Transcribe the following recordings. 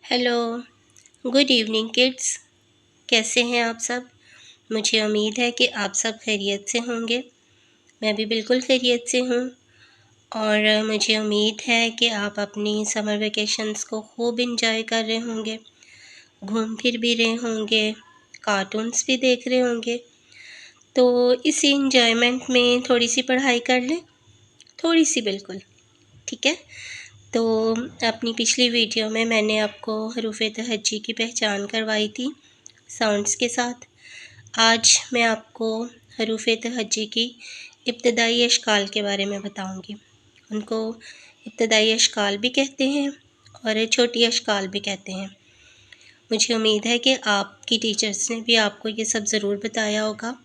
Hello, good evening kids. कैसे हैं आप सब? मुझे उम्मीद है कि आप सब खैरियत से होंगे। मैं भी बिल्कुल खैरियत से हूँ और मुझे उम्मीद है कि आप अपनी समर वेकेशंस को खूब इंजॉय कर रहे होंगे, घूम फिर भी रहे होंगे, कार्टून्स भी देख रहे होंगे। तो इसी इंजॉयमेंट में थोड़ी सी पढ़ाई कर लें, थोड़ी सी बिल्कुल, ठीक है। तो अपनी पिछली वीडियो में मैंने आपको हरूफ़ तहज्जी की पहचान करवाई थी साउंड्स के साथ। आज मैं आपको हरूफ़ तहज्जी की इब्तदाई अशकाल के बारे में बताऊंगी। उनको इब्तदाई अशकाल भी कहते हैं और छोटी अशकाल भी कहते हैं। मुझे उम्मीद है कि आपकी टीचर्स ने भी आपको ये सब ज़रूर बताया होगा,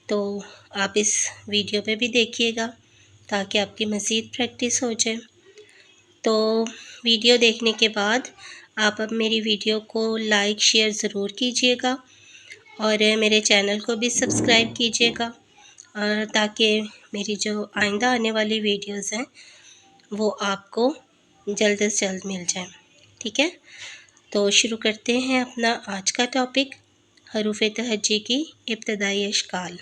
तो आप इस वीडियो पे भी देखिएगा ताकि आपकी मज़ीद प्रैक्टिस हो जाए। तो वीडियो देखने के बाद आप अब मेरी वीडियो को लाइक शेयर ज़रूर कीजिएगा और मेरे चैनल को भी सब्सक्राइब कीजिएगा ताकि मेरी जो आइंदा आने वाली वीडियोस हैं वो आपको जल्द से जल्द मिल जाएं, ठीक है। तो शुरू करते हैं अपना आज का टॉपिक, हरूफ़ तहज्जी की इब्तदाई अशकाल।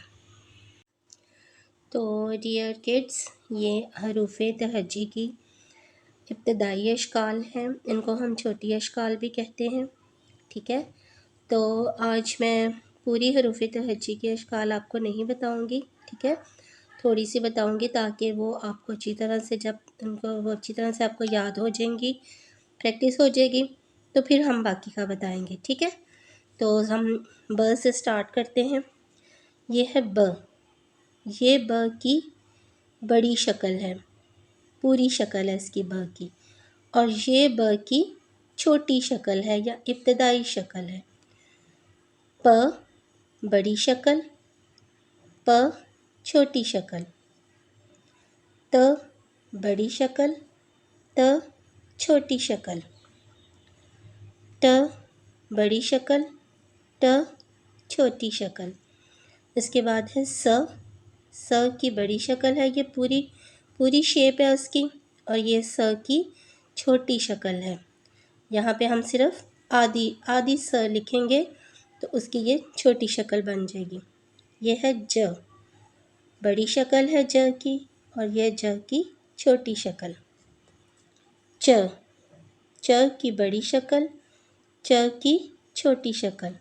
तो डियर किड्स, ये हरूफ़ तहज्जी की इब्तदाई अशकाल हैं, इनको हम छोटी अशकाल भी कहते हैं, ठीक है। तो आज मैं पूरी हरूफ़ तहज्जी की अशकाल आपको नहीं बताऊंगी, ठीक है। थोड़ी सी बताऊंगी ताकि वो आपको अच्छी तरह से वो अच्छी तरह से आपको याद हो जाएंगी, प्रैक्टिस हो जाएगी, तो फिर हम बाकी का बताएंगे, ठीक है। तो हम ब से स्टार्ट करते हैं। ये है ब। ये ब की बड़ी शक्ल है, पूरी शक्ल है इसकी ब की। और ये ब की छोटी शक्ल है या इब्तदाई शक्ल है। प बड़ी शक्ल, प छोटी शक्ल, त बड़ी शक्ल, त छोटी शक्ल, ट बड़ी शक्ल, ट छोटी शक्ल। इसके बाद है स की बड़ी शक्ल है, ये पूरी शेप है उसकी, और ये स की छोटी शक्ल है। यहाँ पे हम सिर्फ आधी स लिखेंगे तो उसकी ये छोटी शक्ल बन जाएगी। ये है ज, बड़ी शक्ल है ज की, और यह ज की छोटी शक्ल। च की बड़ी शक्ल, च की छोटी शक्ल।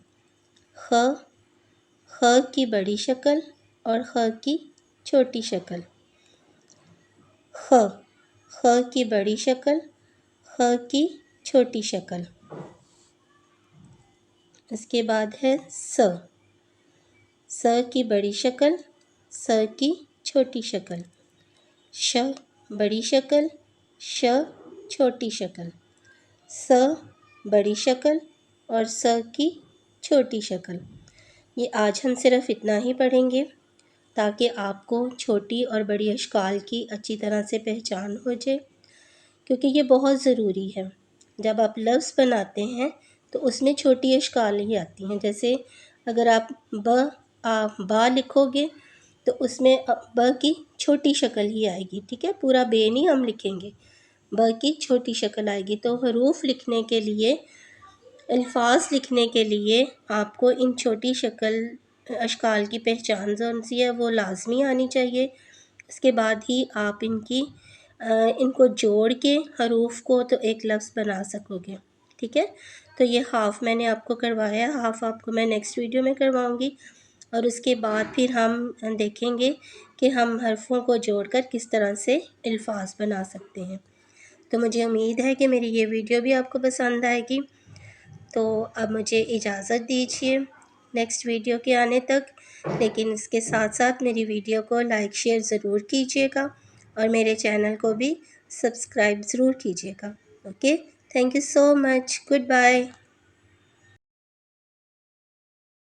ख की बड़ी शक्ल और ख की छोटी शक्ल। ख की बड़ी शक्ल, ख की छोटी शक्ल। इसके बाद है स की बड़ी शक्ल, स की छोटी शक्ल। श बड़ी शक्ल, श छोटी शक्ल। स बड़ी शक्ल और स की छोटी शक्ल। ये आज हम सिर्फ इतना ही पढ़ेंगे ताकि आपको छोटी और बड़ी अशकाल की अच्छी तरह से पहचान हो जाए, क्योंकि ये बहुत ज़रूरी है। जब आप लफ्ज़ बनाते हैं तो उसमें छोटी अशकाल ही आती हैं। जैसे अगर आप बा लिखोगे तो उसमें ब की छोटी शक्ल ही आएगी, ठीक है। पूरा बे नहीं हम लिखेंगे, ब की छोटी शक्ल आएगी। तो हरूफ लिखने के लिए, अल्फाज लिखने के लिए आपको इन छोटी शक्ल अशकाल की पहचान जौन सी है वो लाजमी आनी चाहिए। इसके बाद ही आप इनको जोड़ के हरूफ को तो एक लफ्ज़ बना सकोगे, ठीक है। तो ये हाफ़ मैंने आपको करवाया, हाफ़ आपको मैं नेक्स्ट वीडियो में करवाऊँगी, और उसके बाद फिर हम देखेंगे कि हम हरफों को जोड़कर किस तरह से अल्फाज बना सकते हैं। तो मुझे उम्मीद है कि मेरी ये वीडियो भी आपको पसंद आएगी। तो अब मुझे इजाज़त दीजिए नेक्स्ट वीडियो के आने तक, लेकिन इसके साथ साथ मेरी वीडियो को लाइक शेयर ज़रूर कीजिएगा और मेरे चैनल को भी सब्सक्राइब ज़रूर कीजिएगा। Okay, thank you so much, good bye.